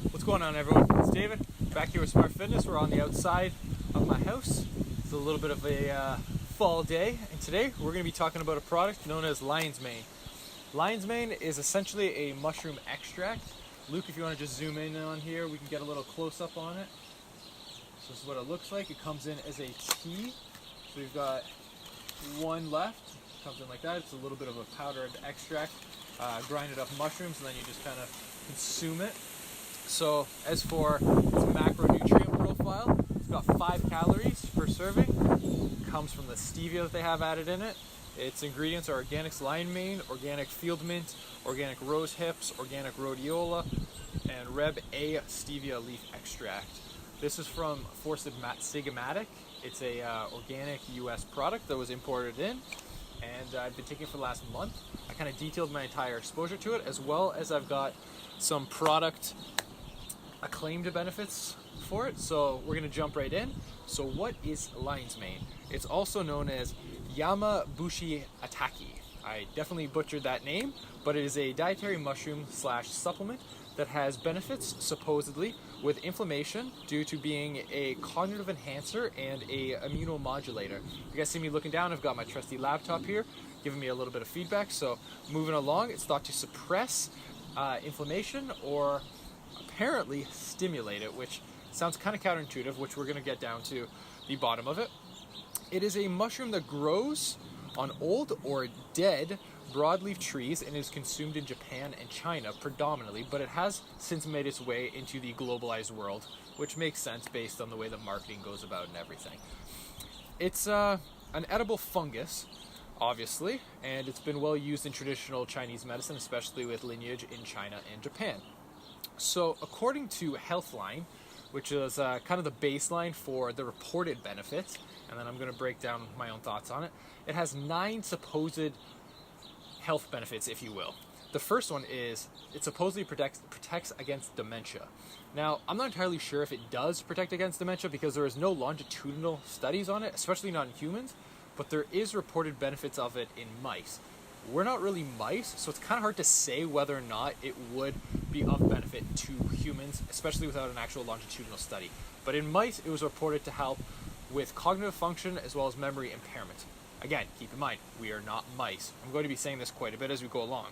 What's going on, everyone? It's David, back here with Smart Fitness. We're on the outside of my house. It's a little bit of a fall day, and today we're going to be talking about a product known as Lion's Mane. Lion's Mane is essentially a mushroom extract. Luke, if you want to just zoom in on here, we can get a little close-up on it. So this is what it looks like. It comes in as a tea. So we've got one left. It comes in like that. It's a little bit of a powdered extract, grinded up mushrooms, and then you just kind of consume it. So as for its macronutrient profile, it's got 5 calories per serving. It comes from the stevia that they have added in it. Its ingredients are organic lion mane, organic field mint, organic rose hips, organic rhodiola, and Reb A stevia leaf extract. This is from Four Sigmatic. It's a organic US product that was imported in, and I've been taking it for the last month. I kind of detailed my entire exposure to it, as well as I've got some product acclaimed benefits for it. So we're going to jump right in. So what is lion's mane? It's also known as Yamabushi Ataki. I definitely butchered that name, but it is a dietary mushroom / supplement that has benefits supposedly with inflammation due to being a cognitive enhancer and a immunomodulator. You guys see me looking down, I've got my trusty laptop here giving me a little bit of feedback. So moving along, it's thought to suppress inflammation or apparently stimulate it, which sounds kind of counterintuitive, which we're going to get down to the bottom of it. It is a mushroom that grows on old or dead broadleaf trees and is consumed in Japan and China predominantly, but it has since made its way into the globalized world, which makes sense based on the way the marketing goes about and everything. It's an edible fungus, obviously, and it's been well used in traditional Chinese medicine, especially with lineage in China and Japan. So according to Healthline, which is kind of the baseline for the reported benefits, and then I'm going to break down my own thoughts on it, it has 9 supposed health benefits, if you will. The first one is it supposedly protects against dementia. Now, I'm not entirely sure if it does protect against dementia because there is no longitudinal studies on it, especially not in humans, but there is reported benefits of it in mice. We're not really mice, so it's kind of hard to say whether or not it would be of benefit to humans, especially without an actual longitudinal study. But in mice, it was reported to help with cognitive function as well as memory impairment. Again, keep in mind, we are not mice. I'm going to be saying this quite a bit as we go along.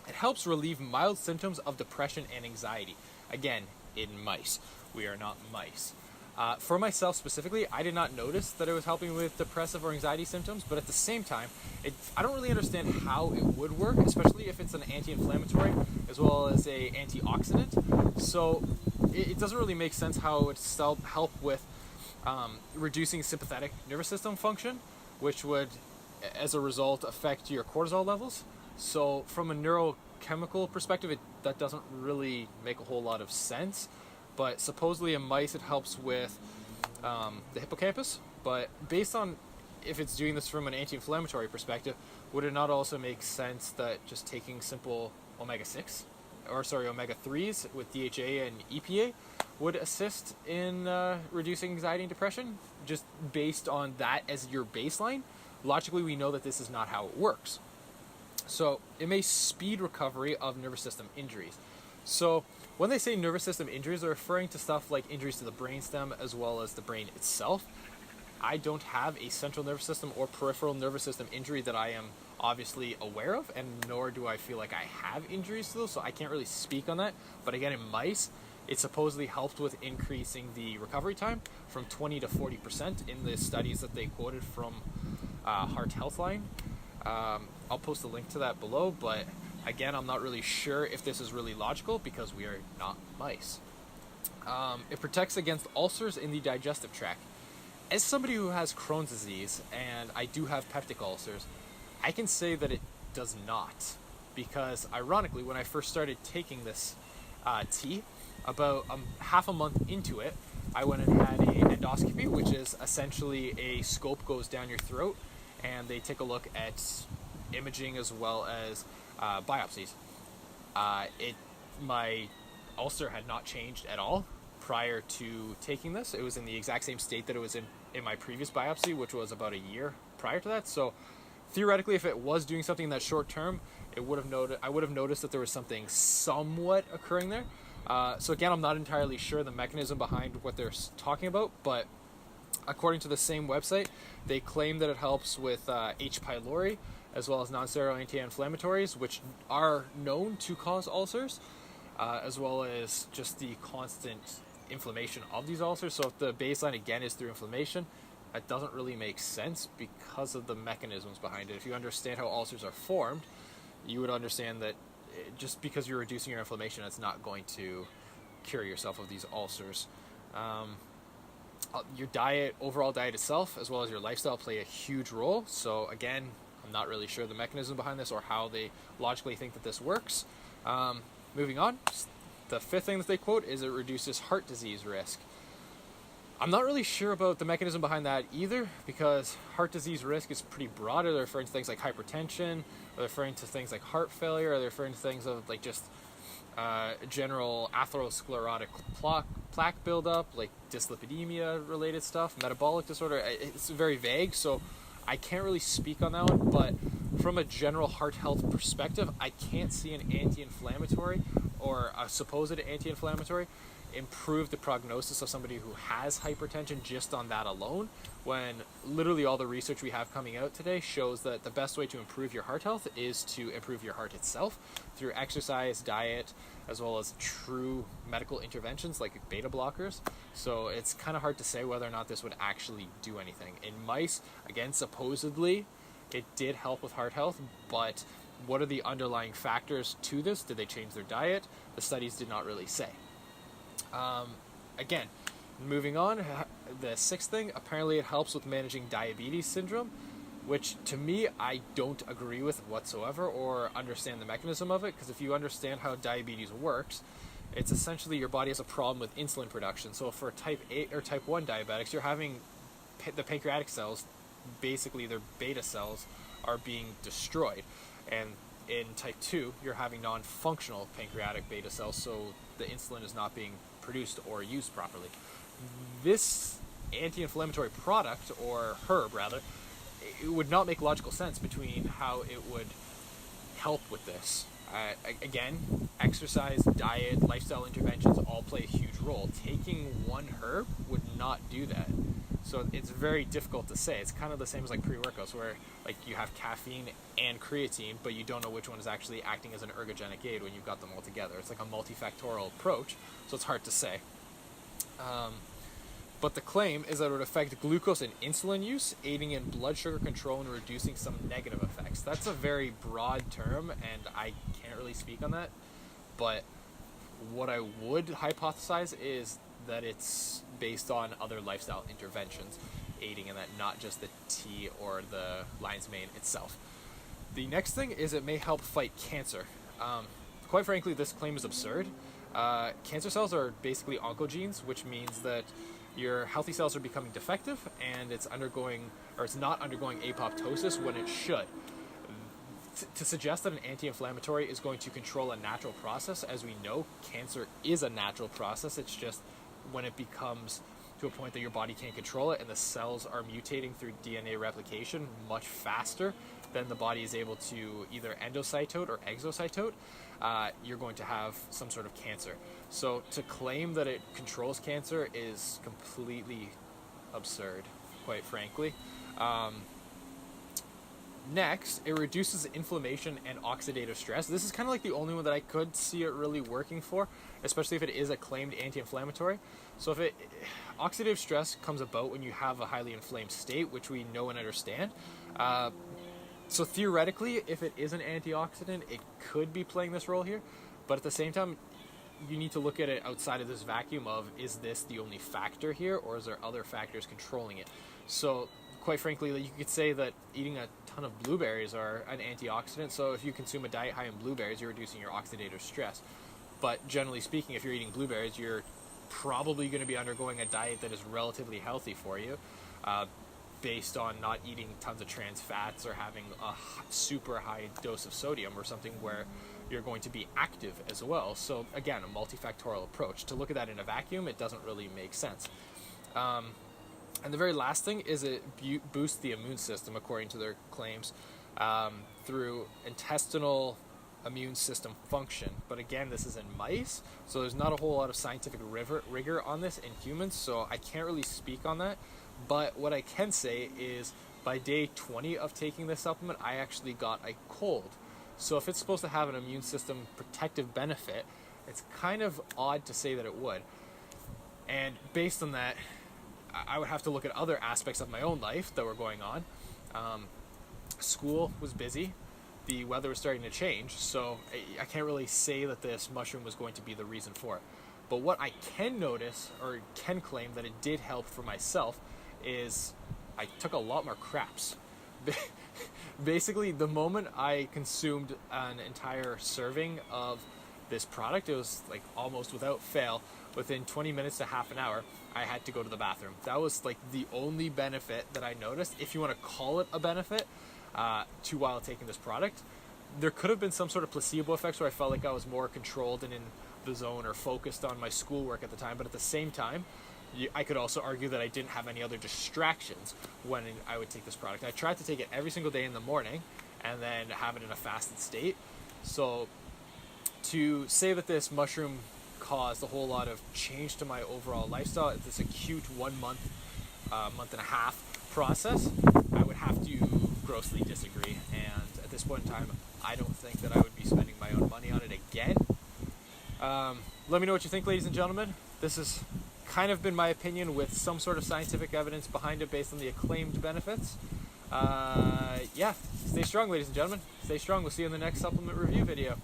It helps relieve mild symptoms of depression and anxiety. Again, in mice. We are not mice. For myself specifically, I did not notice that it was helping with depressive or anxiety symptoms, but at the same time, I don't really understand how it would work, especially if it's an anti-inflammatory as well as a antioxidant. So it doesn't really make sense how it would still help with reducing sympathetic nervous system function, which would, as a result, affect your cortisol levels. So from a neurochemical perspective, that doesn't really make a whole lot of sense. But supposedly in mice it helps with the hippocampus. But based on if it's doing this from an anti-inflammatory perspective, would it not also make sense that just taking simple omega-3s with DHA and EPA would assist in reducing anxiety and depression, just based on that as your baseline? Logically, we know that this is not how it works. So it may speed recovery of nervous system injuries. So when they say nervous system injuries, they're referring to stuff like injuries to the brainstem as well as the brain itself. I don't have a central nervous system or peripheral nervous system injury that I am obviously aware of, and nor do I feel like I have injuries to those, so I can't really speak on that. But again, in mice, it supposedly helped with increasing the recovery time from 20 to 40% in the studies that they quoted from Heart Healthline. I'll post a link to that below, but again, I'm not really sure if this is really logical because we are not mice. It protects against ulcers in the digestive tract. As somebody who has Crohn's disease, and I do have peptic ulcers, I can say that it does not. Because ironically, when I first started taking this tea, about half a month into it, I went and had an endoscopy, which is essentially a scope goes down your throat, and they take a look at imaging as well as biopsies. My ulcer had not changed at all prior to taking this. It was in the exact same state that it was in my previous biopsy, which was about a year prior to that. So theoretically, if it was doing something in that short term, I would have noticed that there was something somewhat occurring there. So again, I'm not entirely sure the mechanism behind what they're talking about, but according to the same website, they claim that it helps with H. pylori, as well as non-steroidal anti-inflammatories, which are known to cause ulcers, as well as just the constant inflammation of these ulcers. So if the baseline again is through inflammation, that doesn't really make sense because of the mechanisms behind it. If you understand how ulcers are formed, you would understand that just because you're reducing your inflammation, it's not going to cure yourself of these ulcers. Your diet, overall diet itself, as well as your lifestyle, play a huge role. So again, I'm not really sure the mechanism behind this or how they logically think that this works. Moving on, the fifth thing that they quote is it reduces heart disease risk. I'm not really sure about the mechanism behind that either, because heart disease risk is pretty broad. Are they referring to things like hypertension? Are they referring to things like heart failure? Are they referring to things of like just general atherosclerotic plaque buildup, like dyslipidemia related stuff, metabolic disorder? It's very vague, so I can't really speak on that one. But from a general heart health perspective, I can't see an anti-inflammatory or a supposed anti-inflammatory improve the prognosis of somebody who has hypertension just on that alone, when literally all the research we have coming out today shows that the best way to improve your heart health is to improve your heart itself through exercise, diet, as well as true medical interventions like beta blockers. So it's kind of hard to say whether or not this would actually do anything. In mice, again, supposedly it did help with heart health, but what are the underlying factors to this? Did they change their diet? The studies did not really say. Again, moving on, the sixth thing, apparently it helps with managing diabetes syndrome, which to me I don't agree with whatsoever or understand the mechanism of it, because if you understand how diabetes works, it's essentially your body has a problem with insulin production. So for type 8 or type 1 diabetics, you're having the pancreatic cells, basically their beta cells, are being destroyed. And in type 2, you're having non-functional pancreatic beta cells, so the insulin is not being produced or used properly. This anti-inflammatory product, or herb rather, it would not make logical sense between how it would help with this. Again, exercise, diet, lifestyle interventions all play a huge role. Taking one herb would not do that. So it's very difficult to say. It's kind of the same as like pre-workouts, where like you have caffeine and creatine, but you don't know which one is actually acting as an ergogenic aid when you've got them all together. It's like a multifactorial approach, so it's hard to say. But the claim is that it would affect glucose and insulin use, aiding in blood sugar control and reducing some negative effects. That's a very broad term, and I can't really speak on that. But what I would hypothesize is that it's based on other lifestyle interventions aiding in that, not just the tea or the lion's mane itself. The next thing is it may help fight cancer. Quite frankly, this claim is absurd. Cancer cells are basically oncogenes, which means that your healthy cells are becoming defective and it's not undergoing apoptosis when it should. To suggest that an anti-inflammatory is going to control a natural process, as we know, cancer is a natural process. It's just when it becomes to a point that your body can't control it and the cells are mutating through DNA replication much faster than the body is able to either endocytote or exocytote, you're going to have some sort of cancer. So to claim that it controls cancer is completely absurd, quite frankly. Next, it reduces inflammation and oxidative stress. This is kind of like the only one that I could see it really working for, especially if it is a claimed anti-inflammatory. So if oxidative stress comes about when you have a highly inflamed state, which we know and understand. So theoretically, if it is an antioxidant, it could be playing this role here. But at the same time, you need to look at it outside of this vacuum of, is this the only factor here, or is there other factors controlling it? So quite frankly, you could say that eating a ton of blueberries are an antioxidant. So if you consume a diet high in blueberries, you're reducing your oxidative stress. But generally speaking, if you're eating blueberries, you're probably going to be undergoing a diet that is relatively healthy for you, based on not eating tons of trans fats or having a super high dose of sodium or something where you're going to be active as well. So again, a multifactorial approach. To look at that in a vacuum, it doesn't really make sense. And the very last thing is it boosts the immune system, according to their claims, through intestinal immune system function. But again, this is in mice, so there's not a whole lot of scientific rigor on this in humans, so I can't really speak on that. But what I can say is by day 20 of taking this supplement, I actually got a cold. So if it's supposed to have an immune system protective benefit, it's kind of odd to say that it would. And based on that, I would have to look at other aspects of my own life that were going on. School was busy. The weather was starting to change, so I can't really say that this mushroom was going to be the reason for it. But what I can notice, or can claim that it did help for myself, is I took a lot more craps. Basically, the moment I consumed an entire serving of this product, it was like almost without fail, within 20 minutes to half an hour, I had to go to the bathroom. That was like the only benefit that I noticed, if you want to call it a benefit, to while taking this product. There could have been some sort of placebo effects where I felt like I was more controlled and in the zone or focused on my schoolwork at the time, but at the same time, I could also argue that I didn't have any other distractions when I would take this product. I tried to take it every single day in the morning and then have it in a fasted state. So to say that this mushroom caused a whole lot of change to my overall lifestyle, this acute 1 month, month and a half process, I would have to grossly disagree. And at this point in time, I don't think that I would be spending my own money on it again. Let me know what you think, ladies and gentlemen. This has kind of been my opinion with some sort of scientific evidence behind it based on the acclaimed benefits. Yeah, stay strong, ladies and gentlemen. Stay strong. We'll see you in the next supplement review video.